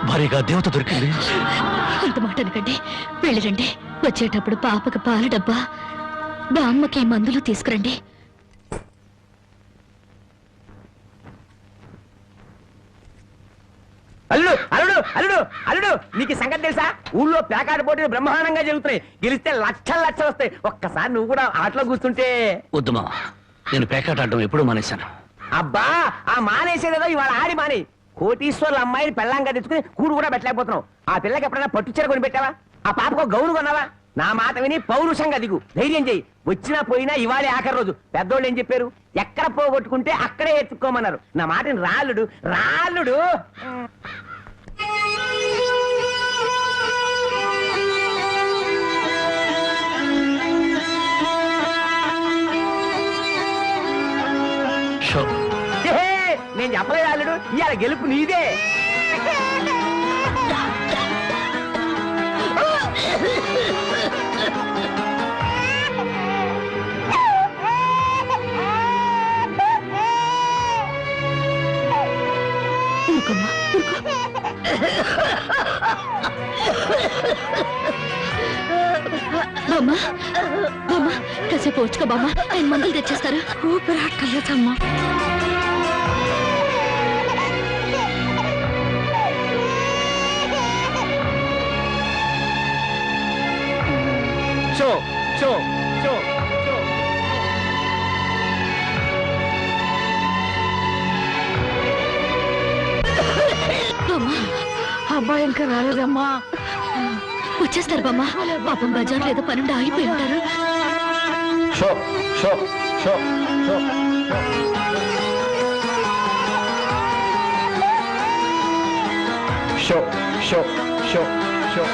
భారీగా దేవత దొరికింది. అంత మాట అనకండి, వెళ్ళిరండి. వచ్చేటప్పుడు పాపకి పాల డబ్బా, బామ్మకి మందులు తీసుకురండి. అల్లుడు అల్లుడు అల్లుడు అల్లుడు నీకు సంగతి తెలుసా? ఊళ్ళో ప్యాకాట పోటీలు బ్రహ్మాండంగా జరుగుతున్నాయి. గెలిస్తే లక్షలు లక్షలు వస్తాయి. ఒక్కసారి నువ్వు కూడా ఆటలో కూర్చుంటే. వద్దుమా, నేను పేకాట ఆడడం ఎప్పుడూ మానేశాను. అబ్బా, ఆ మానేసేదేదో ఇవాళ ఆడి మాని. కోటీశ్వర్ల అమ్మాయిని పెళ్ళంగా తెచ్చుకుని కూడు కూడా పెట్టలేకపోతున్నావు. ఆ పిల్లకి ఎప్పుడైనా పట్టుచీర కొని పెట్టావా? ఆ పాపకు గౌను కొన్నావా? నా మాట విని పౌరుషంగా దిగు, ధైర్యం చెయ్యి. వచ్చినా పోయినా ఇవాళే ఆఖరి రోజు. పెద్దోళ్ళు ఏం చెప్పారు? ఎక్కడ పోగొట్టుకుంటే అక్కడే ఎత్తుక్కోమన్నారు. నా మాటని రాళ్ళుడు రాళ్ళుడు. నేను చెప్పలేదు రాళ్ళుడు, ఇవాళ గెలుపు నీదే. బామ్మా బామ్మా, కాసేపు వచ్చుకో బామ్మా, ఆయన మందులు తెచ్చేస్తారు. ఊపిరాటలేదమ్మా. షో షో షో షో. అబ్బాయి ఇంకా రాలేదమ్మా. వచ్చేస్తారు బామ్మా. పాపం బజార్లో ఏదో పనుండి ఆగిపోయి ఉంటారు. షో షో షో షో షో షో షో షో.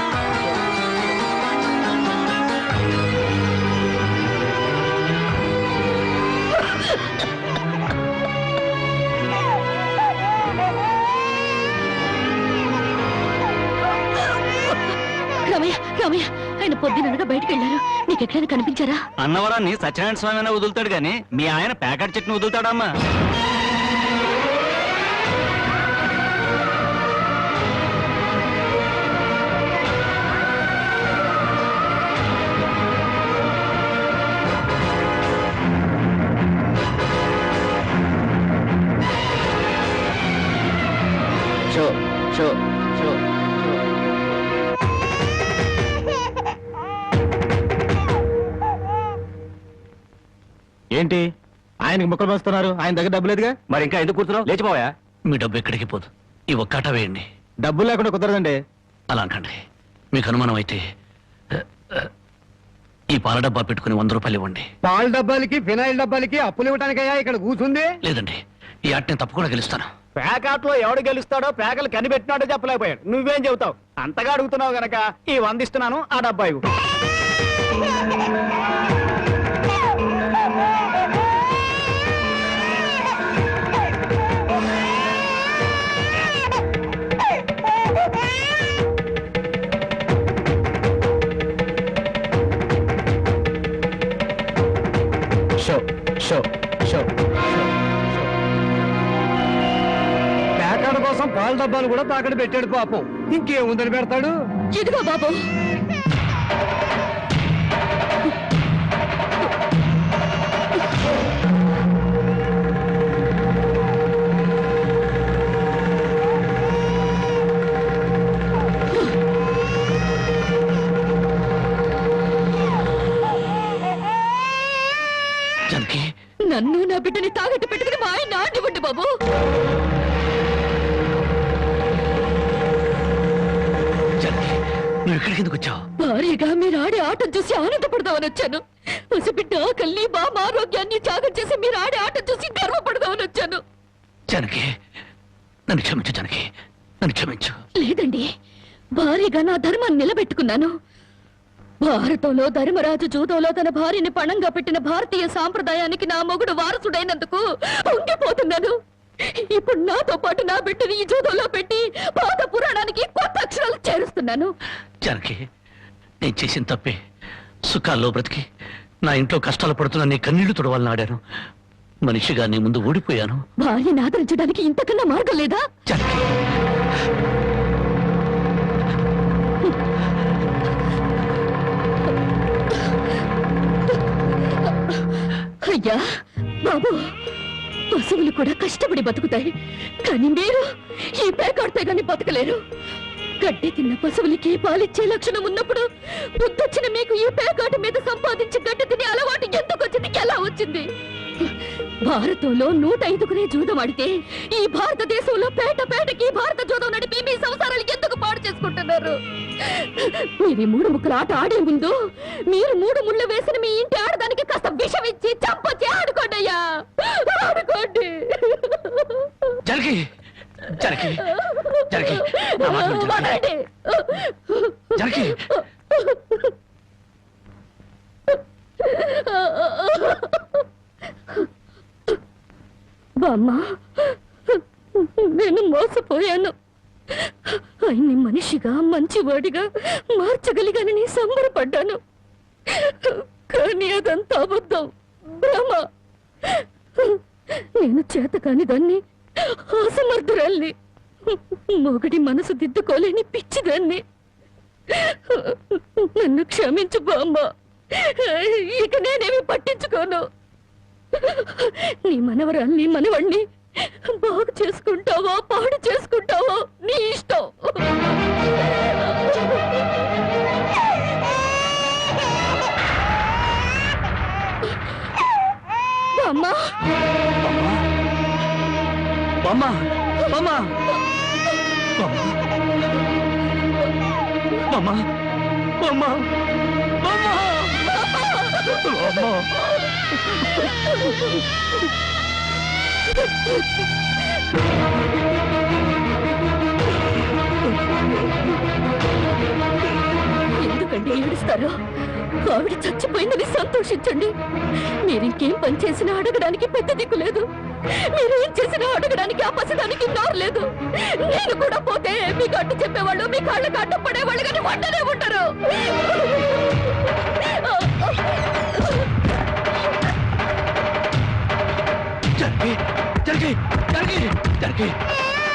రామయ్య రామయ్య, ఆయన పొద్దుననగా బయటకు వెళ్ళారు. నీకెక్కడైనా కనిపించారా? అన్నవరాన్ని సత్యనారాయణ స్వామి అయినా వదులుతాడు గాని మీ ఆయన ప్యాకెట్ చెట్టును వదులుతాడమ్మా. షో షో షో. ఏంటి ఆయనకి ముక్కలు పంచుతున్నారు? ఆయన దగ్గర డబ్బు లేదుగా. మరి ఇంకా ఎందుకు కూర్చున్నావు? లేచిపోయా. మీ డబ్బు ఎక్కడికి పోదు. ఈ ఒక్కట వేయండి. డబ్బులు లేకుండా కుదరదండి. అలా అంటండి. మీకు అనుమానం అయితే ఈ పాల డబ్బా పెట్టుకుని 100 రూపాయలు ఇవ్వండి. పాల డబ్బాలకి ఫినాయిల్ డబ్బాలకి అప్పులు ఇవ్వడానికయ్యా ఇక్కడ కూర్చుంది? లేదండి, ఈ ఆట నేను తప్పకుండా గెలుస్తాను. పేకాట్లో ఎవడు గెలుస్తాడో పేకలు కనిపెట్టినాడో చెప్పలేకపోయాడు. నువ్వేం చెబుతావు? అంతగా అడుగుతున్నావు గనక ఈ 100 ఇస్తున్నాను, ఆ డబ్బా ఇవ్వు. షో షో షో. పేకాడ కోసం పాల డబ్బాలు కూడా తాకడ పెట్టాడు పాపం. ఇంకేముందని పెడతాడు? ఇదిగో బాబు. నన్ను నా బిడ్డని తాగట్టు పెట్టుకుని మా ఆయన ఆడివ్వండి బాబు. నువ్వు ఎక్కడికి ఎందుకు వచ్చావు? భారీగా మీరు ఆడే ఆటం చూసి ఆనందపడదామని వచ్చాను. పసిబిడ్డ ఆకలిని బామ్మ ఆరోగ్యాన్ని త్యాగం చేసి మీరు ఆడే ఆటం చూసి గర్వపడదామని వచ్చాను. జనకి, నన్ను క్షమించు. జనకి, నన్ను క్షమించు. లేదండి, భారీగా నా ధర్మాన్ని నిలబెట్టుకున్నాను. భారతంలో ధర్మరాజు జూదంలో తన భార్యని పణంగా పెట్టిన భారతీయ సాంప్రదాయానికి నా మొగుడు వారసుడైనందుకు పొంగిపోతున్నాను. ఇప్పుడు నాతో పాటు నా బిడ్డని ఈ జూదంలో పెట్టి పాత పురాణానికి కొత్త అక్షరాలు చేరుస్తున్నాను. జనకి, నేను చేసిన తప్పే. సుఖాల్లో బ్రతికి నా ఇంట్లో కష్టాలు పడుతున్నా నీ కన్నీళ్లు తుడవాలని ఆడాను. మనిషిగా నీ ముందు ఓడిపోయాను. భార్యని ఆదరించడానికి ఇంతకన్నా మార్గం లేదా? జనకి, అయ్యా బాబు, పశువులు కూడా కష్టపడి బతుకుతాయి, కానీ మీరు ఈ పేకాడితే గాని బతకలేరు. గడ్డి తిన్న పశువులకి పాలిచ్చే లక్షణం ఉన్నప్పుడు బుద్ధొచ్చిన మీకు ఈ పేకాట మీద సంపాదించి గడ్డి తినే అలవాటు ఎందుకు వచ్చింది, ఎలా వచ్చింది? భారతంలో 105 జూదం ఆడితే ఈ భారతదేశంలో పేటకి భారత జూదం నడిపి మీ సంసారాలు ఎందుకు పాడు చేసుకుంటున్నారు? మీరు ఈ 3 ముక్కల ఆట ఆడే ముందు మీరు 3 ముళ్ళు వేసిన మీ ఇంటి ఆడదానికి కాస్త విషం ఇచ్చి చంపచ్చి ఆడుకోండి అయ్యా, ఆడుకోండి. జరిగి జరిగి జరిగి వదలండి. జరిగి బామ్మ, నేను మోసపోయాను. ఆయన్ని మనిషిగా మంచివాడిగా మార్చగలిగానని సంబరపడ్డాను, కానీ అదంతా అబద్ధం, భ్రమ. నేను చేతకాని దాన్ని, అసమర్థురాల్ని, మొగడి మనసు దిద్దుకోలేని పిచ్చిదాన్ని. నన్ను క్షమించు బామ్మ, ఇక నేనేమి పట్టించుకోను. నీ మనవరాల్ని మనవణ్ణి బాగు చేసుకుంటావో పాడు చేసుకుంటావో నీ ఇష్టం. బామ్మ, బామ్మ, బామ్మ, బామ్మ, బామ్మ, బామ్మ, బామ్మ. ఎందుకండి ఏడుస్తారు? ఆవిడ చచ్చిపోయిందని సంతోషించండి. మీరింకేం పని చేసినా అడగడానికి పెద్ద దిక్కు లేదు, మీరేం చేసినా అడగడానికి ఆ పసడానికి నోరు లేదు. నేను కూడా పోతే మీకు అడ్డు చెప్పేవాళ్ళు, మీ కాళ్ళకి అడ్డు పడేవాళ్ళు, కానీ వంటనే ఉంటారు. జరిగి జరిగి జరిగి జరిగి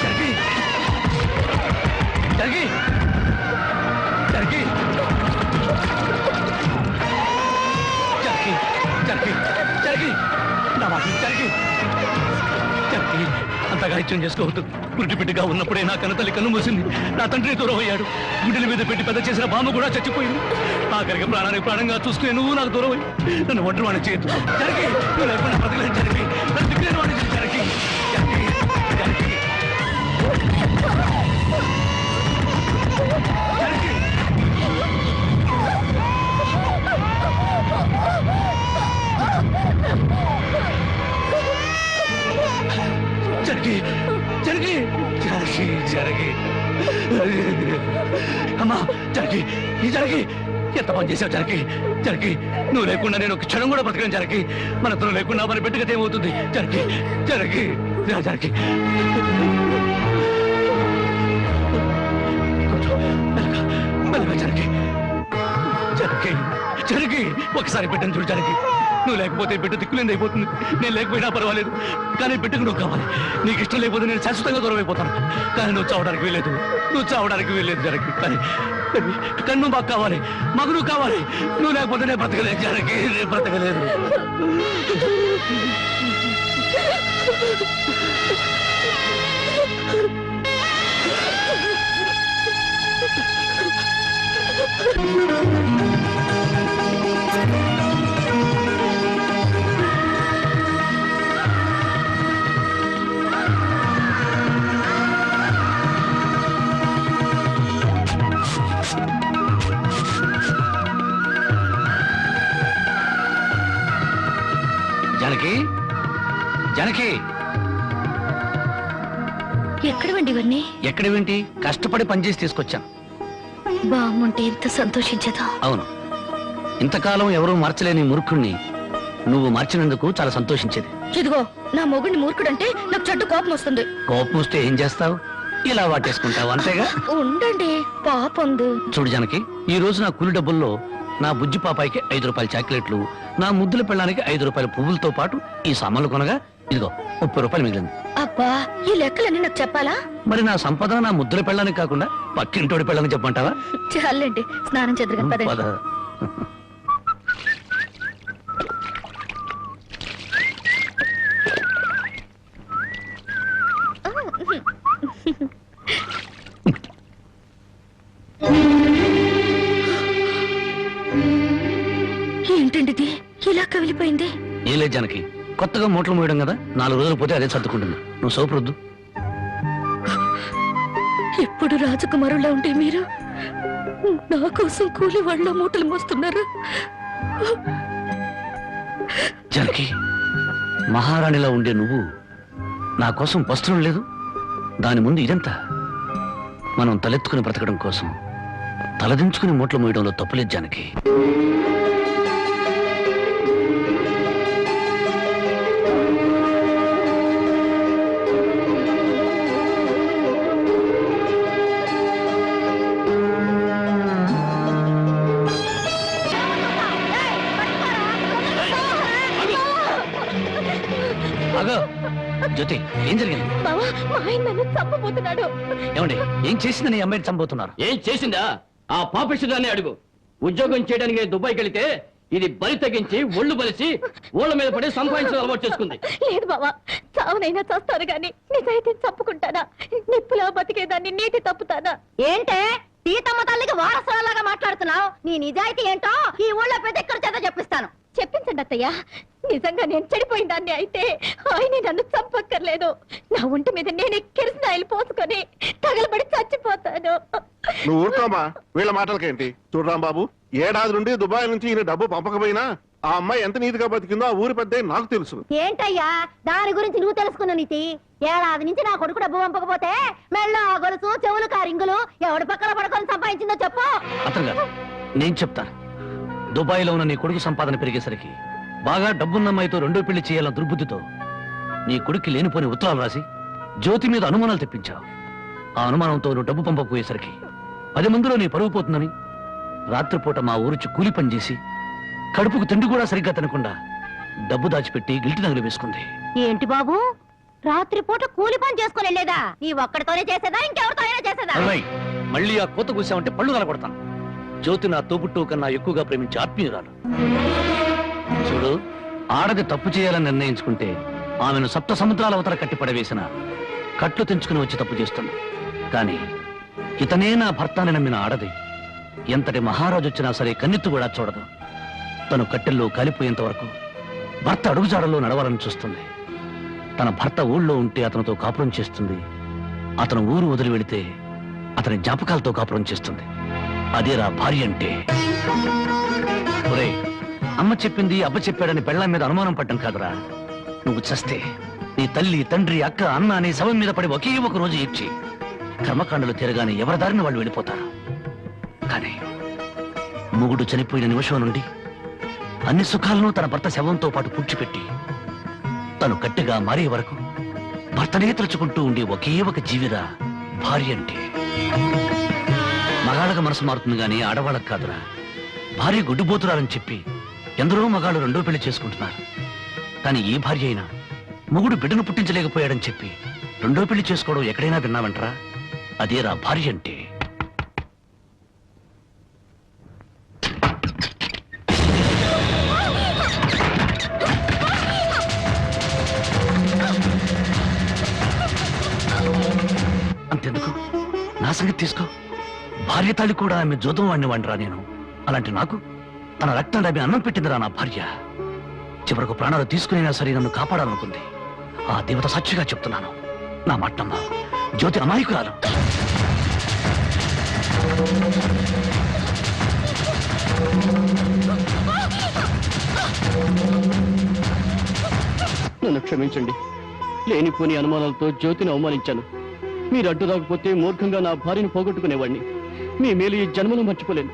జరిగి జరిగి జరిగి జరిగి జరిగి జరిగి నా మాట జరిగి జరిగి అంతగా ఇచ్చం చేసుకోవద్దు. గుడ్డిపిట్టిగా ఉన్నప్పుడే నా కన్నతల్లి కన్ను మూసింది, నా తండ్రి దూరం అయ్యాడు, గుండెల మీద పెట్టి పెద్ద చేసిన బామ్మ కూడా చచ్చిపోయింది. ఆఖరికి ప్రాణానికి ప్రాణంగా చూసుకునే నువ్వు నాకు దూరం అయ్యి నన్ను ఒంటరి వాడిని చేయొద్దు. జరిగి నువ్వు లేకుండా బ్రతకలేని జరిగి నన్ను దిక్కులేని వాడిని జరిగి జరిగి జరిగి జరిగి జరిగి జరిగి జరిగి జరిగి అమ్మా జరిగి ఈ జరిగి ఎంత పని చేసావు జరిగి జరిగి నువ్వు లేకుండా నేను ఒక క్షణం కూడా బ్రతకను జరిగి మనతో లేకుండా మన బిడ్డగత ఏమవుతుంది జరిగి జరిగి జరిగి మెల్లగా జరిగి జరిగి జరిగి ఒకసారి బిడ్డను చూడు జరిగి నువ్వు లేకపోతే బిడ్డ దిక్కులేని అయిపోతుంది. నేను లేకపోయినా పర్వాలేదు, కానీ బిడ్డకు నువ్వు కావాలి. నీకు ఇష్టం లేకపోతే నేను శాశ్వతంగా దూరం అయిపోతాను, కానీ నువ్వు చావడానికి వీలేదు, నువ్వు చావడానికి వీలేదు జరిగి. కానీ కానీ నువ్వు మాకు కావాలి, మాకు నువ్వు కావాలి. నువ్వు లేకపోతే నేను బ్రతకలేదు జరిగి, నేను బ్రతకలేదు. జానకి, జానకి, ఎక్కడవండి ఇవన్నీ? ఎక్కడేంటి? కష్టపడి పనిచేసి తీసుకొచ్చాను. బామ్మంటే ఎంత సంతోషించదా? అవును, ఇంతకాలం ఎవరూ మార్చలేని మూర్ఖుణ్ణి నువ్వు మార్చినందుకు చాలా సంతోషించేది. ఇదిగో, నా మొగుడిని మూర్ఖుడంటే నాకు చెడ్డ కోపం వస్తుంది. కోపం వస్తే ఏం చేస్తావు? ఇలా వాటేసుకుంటావు, అంతేగా? ఉండండి, పాపం. చూడు జానకి, ఈ రోజు నా కూలి డబ్బుల్లో నా బుజ్జి పాపాయికి 5 రూపాయల చాక్లెట్లు, నా ముద్దుల పెళ్ళానికి 5 రూపాయల పువ్వులతో పాటు ఈ సామాన్లు కొనగా ఇదిగో 30 రూపాయలు మిగిలింది. అబ్బా, ఈ లెక్కలన్నీ నాకు చెప్పాలా? మరి నా సంపద నా ముద్దుల పెళ్ళానికి కాకుండా పక్కింటోడి పెళ్ళానికి చెప్పమంటావా? చాలండి, స్నానం చేద్దరు. పద. ఇలా కవిలిపోయింది? ఏ లేదు జానకి, కొత్తగా మూటలు మోయడం కదా, 4 రోజులు పోతే అదే సర్దుకుంటుంది. నువ్వు సోపరొద్దు. ఎప్పుడు రాజకుమారులా ఉంటే మీరు నా కోసం కూలి వాళ్ళ మూటలు మోస్తున్నారు. జానకి, మహారాణిలా ఉండే నువ్వు నా కోసం వస్త్రం లేదు, దాని ముందు ఇదంతా. మనం తలెత్తుకుని బ్రతకడం కోసం తలదించుకుని మూటలు మోయడంలో తప్పులేదు జానకి. అగో జ్యోతి, ఏం జరిగింది? బావా, మా ఆయన నన్ను చంపబోతున్నాడు. ఏమండి, ఏం చేసిందని ఈ అమ్మాయిని చంపబోతున్నారు? ఏం చేసిందా? ఆ పాపిష్టిదాన్ని అడుగు. ఉద్యోగం చేయడానికి దుబాయ్కి వెళితే ఇది బలి తగ్గించి ఒళ్ళు బలిసి ఓళ్ళ మీద పడి సంపాదించడం అలవాటు చేసుకుంది. లేదు బావా, చావునైనా చేస్తాను గాని నిజాయితీని చంపుకుంటానా? నిప్పులా బతికేదాన్ని నీటి తప్పుతానా? ఏంటే సీతమ్మ తల్లికి వారసులాగా మాట్లాడుతున్నావు? నీ నిజాయితీ ఏంటో ఈ ఊళ్ళో ప్రతి ఒక్కరి చేత చెప్పిస్తాను. చెప్పించండి అత్తయ్య. నిజంగా నేను చెడిపోయిన దాన్ని అయితే ఆయన నన్ను చంపక్కర్లేదు. నా ఒంటి మీద నేనే కిరసనాయిలు పోసుకొని తగలబడి చచ్చిపోతాను. నువ్వు ఊరుకోమా, వీళ్ళ మాటలకేంటి? చూడరాం బాబు, ఏడాది నుండి దుబాయ్ నుంచి ఈయన డబ్బు పంపకపోయినా ఆ అమ్మాయి ఎంత నీతిగా బతికిందో ఆ ఊరి పెద్ద నాకు తెలుసు. ఏంటయ్యా దాని గురించి నువ్వు తెలుసుకున్న నీతి? ఏడాది నుంచి నా కొడుకు డబ్బు పంపకపోతే మెళ్ళ గొలుసు చెవులు కారింగులు ఎవడి పక్కన పడుకొని సంపాదించిందో చెప్పు. అతను గారు, నేను చెప్తాను. దుబాయ్లో ఉన్న నీ కొడుకు సంపాదన పెరిగేసరికి బాగా డబ్బున్న అమ్మాయితో 2వ పెళ్లి చేయాలన్న దుర్బుద్ధితో నీ కొడుక్కి లేనిపోని ఉత్తరాలు రాసి జ్యోతి మీద అనుమానాలు తెప్పించావు. ఆ అనుమానంతో నువ్వు డబ్బు పంపకపోయేసరికి 10 మందిలో నీ పరువు పోతుందని రాత్రిపూట మా ఊరిచి కూలి పని చేసి కడుపుకు తిండి కూడా సరిగ్గా తినకుండా డబ్బు దాచిపెట్టి గిల్టి నగలు వేసుకుంది. ఏంటి బాబు, రాత్రిపూట కూలి పని చేసుకుని వెళ్ళేదా? నీ ఒక్కడితోనే చేసేదా ఇంకెవరితో అయినా చేసేదా? అమ్మాయి, మళ్ళీ ఆ కోత కూసావంటే పళ్ళు నలగొడతాను. జ్యోతి నా తోబుట్టు కన్నా ఎక్కువగా ప్రేమించే ఆత్మీయురాలు. చూడు, ఆడది తప్పు చేయాలని నిర్ణయించుకుంటే ఆమెను 7 సముద్రాల అవతల కట్టి పడవేసిన కట్లు తెంచుకుని వచ్చి తప్పు చేస్తుంది. కానీ ఇతనే నా భర్తాన్ని నమ్మిన ఆడది ఎంతటి మహారాజు వచ్చినా సరే కన్నెత్తు కూడా చూడదు. తను కట్టెల్లో కాలిపోయేంత వరకు భర్త అడుగుజాడల్లో నడవాలని చూస్తుంది. తన భర్త ఊళ్ళో ఉంటే అతనితో కాపురం చేస్తుంది. అతను ఊరు వదిలి వెళితే అతని జ్ఞాపకాలతో కాపురం చేస్తుంది. అదేరా భార్య అంటే. ఒరేయ్, అమ్మ చెప్పింది అబ్బ చెప్పాడని పెళ్ళాం మీద అనుమానం పడ్డం కాదురా. నువ్వు చస్తే నీ తల్లి, తండ్రి, అక్క, అన్న నీ శవం మీద పడి ఒకే ఒక రోజు ఏడ్చి కర్మకాండలు తిరగానే ఎవరి దారిని వాళ్ళు వెళ్ళిపోతారు. కానీ మొగుడు చనిపోయిన నిమిషం నుండి అన్ని సుఖాలను తన భర్త శవంతో పాటు పూడ్చిపెట్టి తను గట్టిగా మారే వరకు భర్తనే తలుచుకుంటూ ఉండే ఒకే ఒక జీవిరా భార్య అంటే. మగాళ్ళకి మనసు మారుతుంది గానీ ఆడవాళ్ళకు కాదురా. భార్య గుడ్డుబోతురాలని చెప్పి ఎందరో మగాళ్ళు 2వ పెళ్లి చేసుకుంటున్నారు. కానీ ఏ భార్య అయినా మొగుడు బిడ్డను పుట్టించలేకపోయాడని చెప్పి 2వ పెళ్లి చేసుకోవడం ఎక్కడైనా విన్నావంటరా? అదేరా భార్య అంటే. అంతెందుకు, నా సంగతి తీసుకో. భార్య తాళి కూడా ఆమె జోదం వాడిని వాడిరా నేను. అలాంటి నాకు తన రక్తాన్ని ఆమె అన్నం పెట్టిందిరా నా భార్య. చివరకు ప్రాణాలు తీసుకునైనా సరే నన్ను కాపాడాలనుకుంది. ఆ దేవత సాక్షిగా చెప్తున్నాను, నా మాట నమ్మ. జ్యోతి అమాయకురాలు. నన్ను క్షమించండి. లేనిపోని అనుమానాలతో జ్యోతిని అవమానించాను. మీరు అడ్డు రాకపోతే మూర్ఖంగా నా భార్యను పోగొట్టుకునేవాడిని. మీ మేలు ఈ జన్మను మర్చిపోలేను.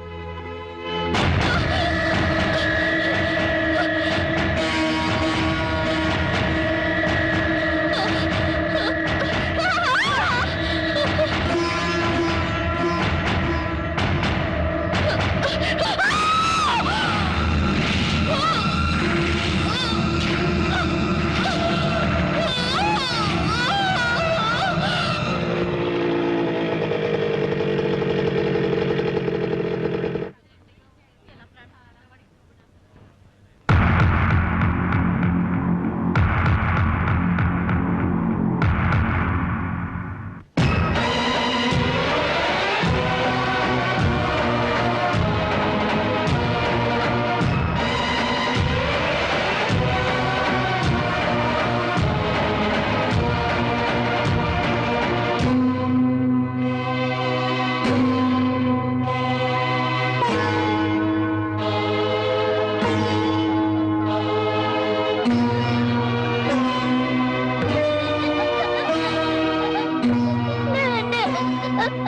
అమ్మ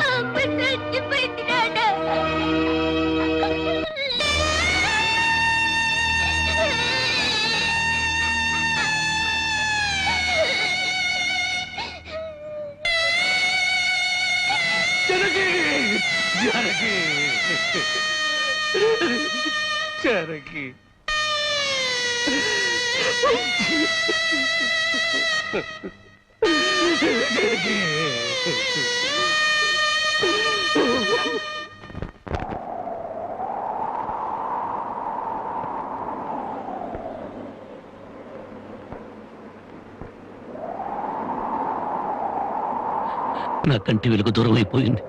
చచ్చిపోయింది నాన్న. జనకి జనకి జనకి నా కంటి వెలుగు దూరం అయిపోయింది.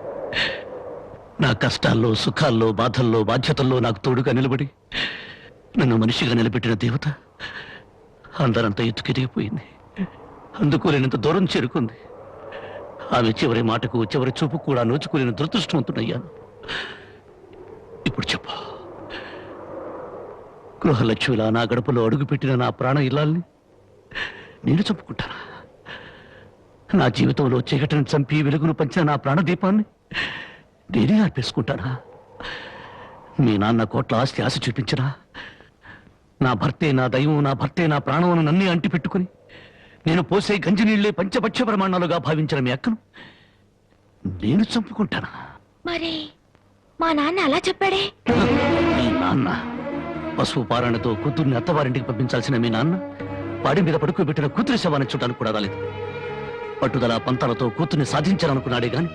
నా కష్టాల్లో సుఖాల్లో బాధల్లో బాధ్యతల్లో నాకు తోడుగా నిలబడి నన్ను మనిషిగా నిలబెట్టిన దేవత అందరంతా ఎత్తుకెదిగిపోయింది. అందుకోలేనంత దూరం చేరుకుంది. ఆమె చివరి మాటకు చివరి చూపు కూడా నోచుకోలేని దురదృష్టవంతుడయ్యాను. ఇప్పుడు చెప్పు, గృహలక్ష్మిలా నా గడపలో అడుగుపెట్టిన నా ప్రాణ ఇల్లాల్ని నేను చంపుకుంటానా? నా జీవితంలో చీకటిని చంపి వెలుగును పంచిన నా ప్రాణదీపాన్ని నేనే అర్పేసుకుంటానా? మీ నాన్న కోట్ల ఆస్తి ఆశ చూపించినా నా భర్తే నా దైవం, నా భర్తే నా ప్రాణమును నన్నే అంటి పెట్టుకుని నేను పోసే గంజినీళ్లే పంచపక్ష ప్రమాణాలుగా భావించిన మీ అక్కను నేను చంపుకుంటానా? మరి మా నాన్న అలా చెప్పాడే. మీ నాన్న పశువు పారాణతో కూతుర్ని అత్తవారింటికి పంపించాల్సిన మీ నాన్న వాడి మీద పడుకోబెట్టిన కూతురి శవాన్ని చూడడానికి కూడా రాలేదు. పట్టుదల పంతాలతో కూతుర్ని సాధించాలనుకున్నాడే గాని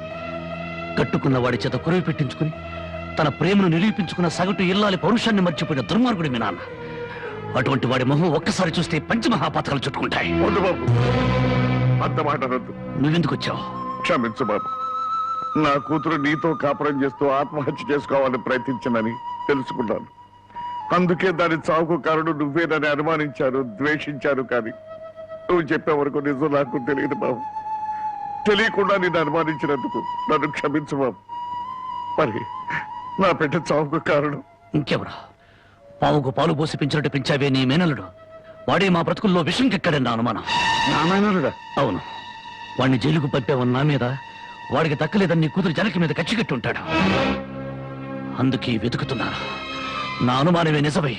కట్టుకున్న వాడి చేత కురవి పెట్టించుకుని తన ప్రేమను నిరూపించుకున్న సగటు ఇల్లాలి పౌరుషాన్ని మర్చిపోయిన దుర్మార్గుడి మీ నాన్న. అటువంటి వాడి మొహం ఒక్కసారి చూస్తే పంచమహాపాతకాలు చుట్టుకుంటాయి. వద్దు బాబు, అంత మాట అనొద్దు. నువ్వెందుకు వచ్చావు? క్షమించు బాబు. నా కూతురు నీతో కాపురం చేస్తూ ఆత్మహత్య చేసుకోవాలని ప్రయత్నించిందని తెలుసుకున్నాను. అందుకే దాని చావుకు కారణం నువ్వేనని అనుమానించారు, ద్వేషించారు. కానీ నువ్వు చెప్పే వరకు నిజం నాకు తెలియదు బాబు. తెలియకుండా నిన్ను అనుమానించినందుకు నన్ను క్షమించు బాబు. మరి నా బిడ్డ చావుకు కారణం ఇంకెవరా? పావుకు పాలు పోసి పెంచినట్టు పెంచావే నీ మేనల్లుడు. వాడే మా బ్రతుకుల్లో విషం కెక్కాడని నా అనుమానం. నా మేనల్లుడా? అవును. వాడిని జైలుకు పంపావని నా మీద, వాడికి దక్కలేదని నీ కూతురు జనకి మీద కచ్చికట్టి ఉంటాడు. అందుకే వెతుకుతున్నాను. నా అనుమానమే నిజమై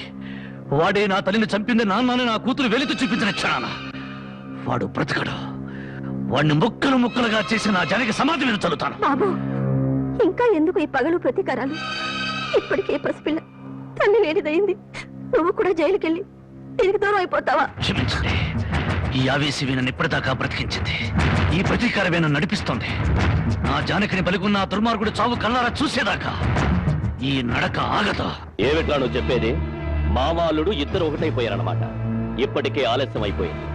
వాడే నా తల్లిని చంపింది నాన్నని నా కూతురు వెలితో చూపించిన క్షణాన వాడు బ్రతకడు. వాడిని ముక్కలు ముక్కలుగా చేసి నా జనకి సమాధి మీద చల్లుతాను. బాబు, ఇంకా ఎందుకు ఈ పగలు ప్రతీకారాలు? ఇప్పటికే పసిపిల్ల తల్లి లేనిదయింది. నువ్వు కూడా జైలుకెళ్ళి తిరిగి దూరం అయిపోతావా? క్షమించండి. ఈ ఆవేశమే నన్ను ఇప్పటిదాకా బ్రతికించింది. ఈ ప్రతీకారమే నన్ను నడిపిస్తోంది. నా జానకిని బలిగున్న ఆ దుర్మార్గుడు చావు కళ్ళారా చూసేదాకా ఈ నడక ఆగదు. ఏమిట్లా నువ్వు చెప్పేది? మామాలుడు ఇద్దరు ఒకటైపోయారన్నమాట. ఇప్పటికే ఆలస్యం అయిపోయింది.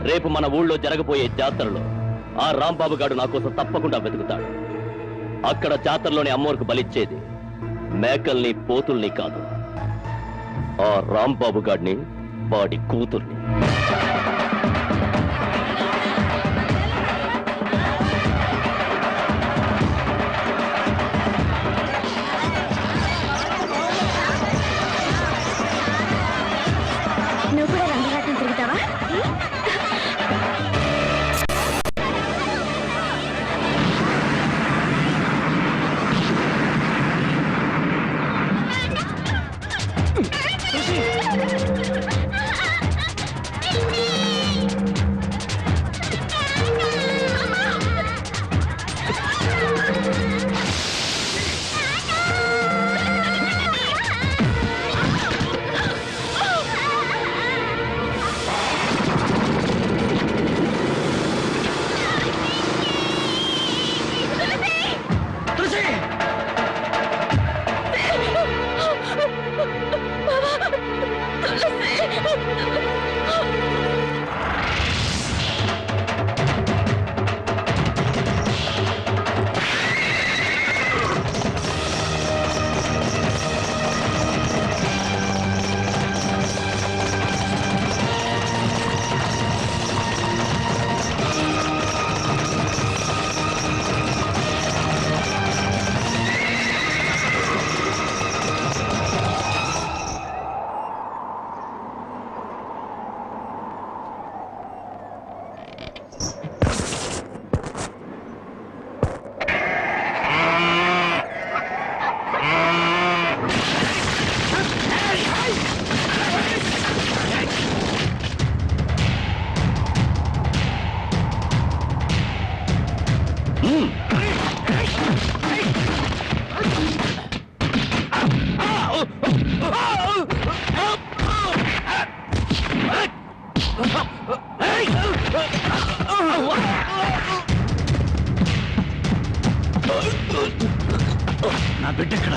రేపు మన ఊళ్ళో జరగబోయే జాతరలో ఆ రాంబాబు గారు నా కోసం తప్పకుండా వెతుకుతాడు. అక్కడ జాతరలోని అమ్మోరికి బలిచ్చేది మేకల్ని పోతుల్ని కాదు, ఆ రాంబాబు గాడిని, వాడి కూతుర్ని. నువ్వు కూడా రంగరాటం తిరుగుతావా? నా బిడ్డ ఎక్కడ?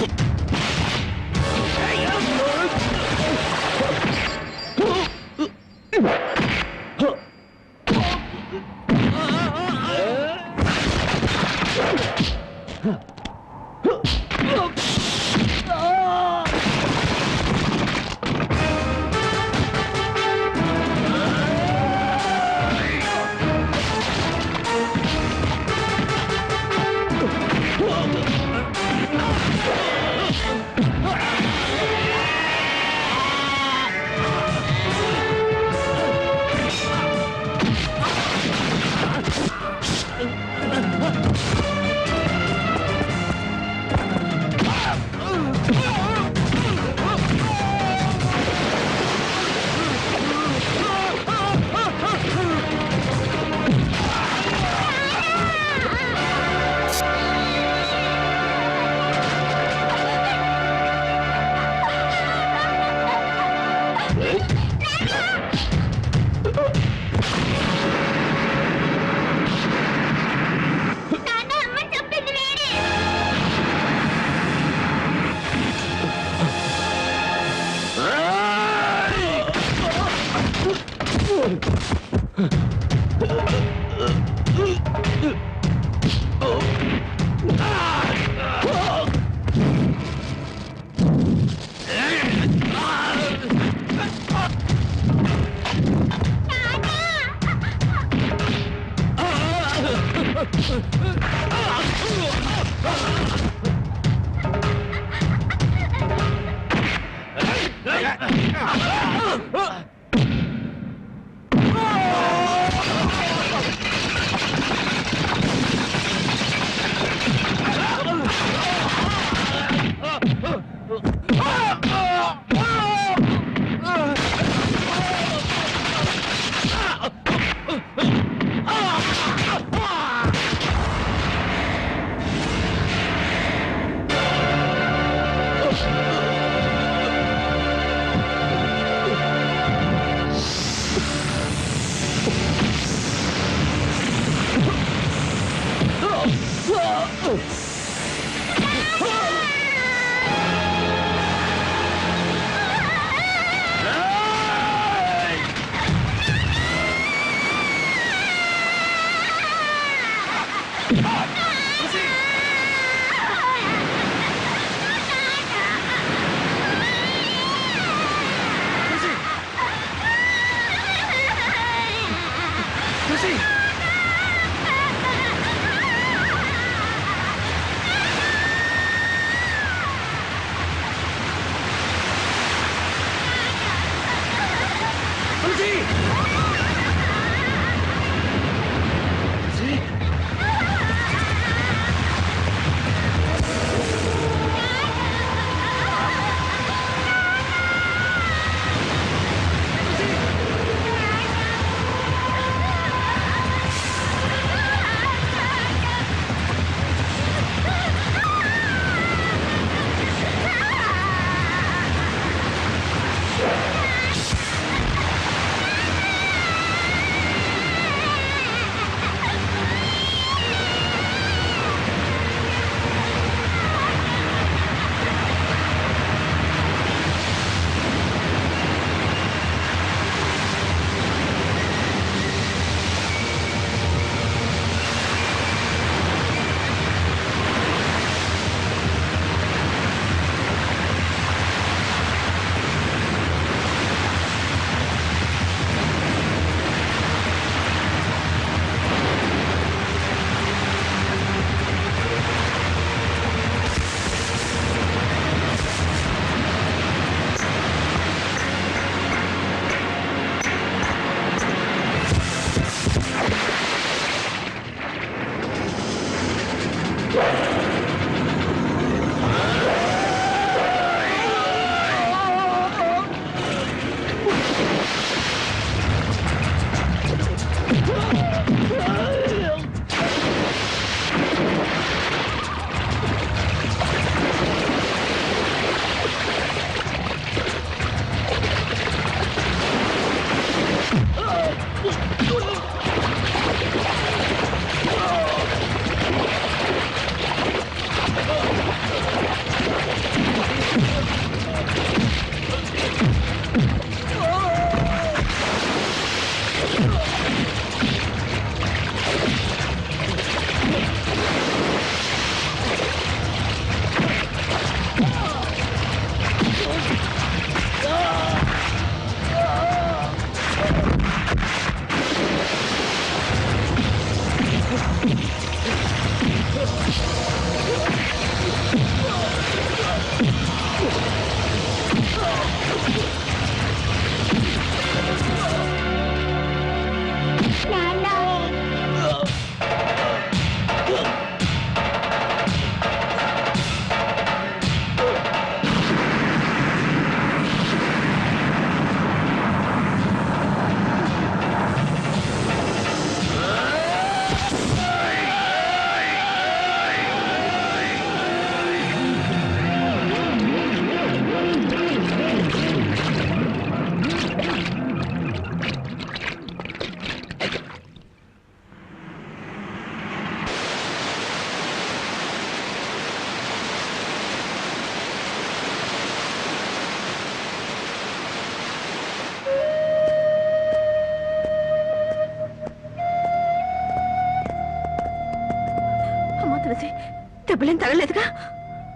డబ్బులేం తగలేదుగా?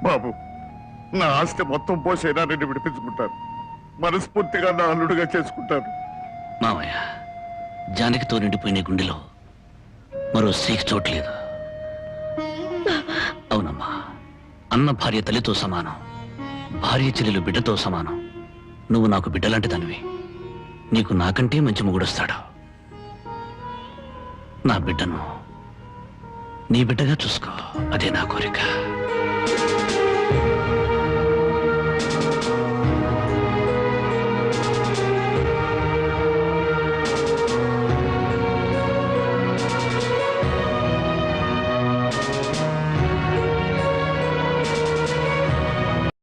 బాబు, నా ఆస్తి మొత్తం పోసైనా నిన్ను విడిపించుకుంటాను. మనస్ఫూర్తిగా నా అల్లుడుగా చేసుకుంటాను. మామయ్య, జానకితో నిండిపోయిన గుండెలో మరో స్త్రీకి చోట్లేదు. అవునమ్మా, అన్న భార్య తల్లితో సమానం, భార్య చెల్లెలు బిడ్డతో సమానం. నువ్వు నాకు బిడ్డలాంటి దానివి. నీకు నాకంటే మంచి మొగుడొస్తాడు. నా బిడ్డను నీ బిడ్డగా చూసుకో, అదే నా కోరిక.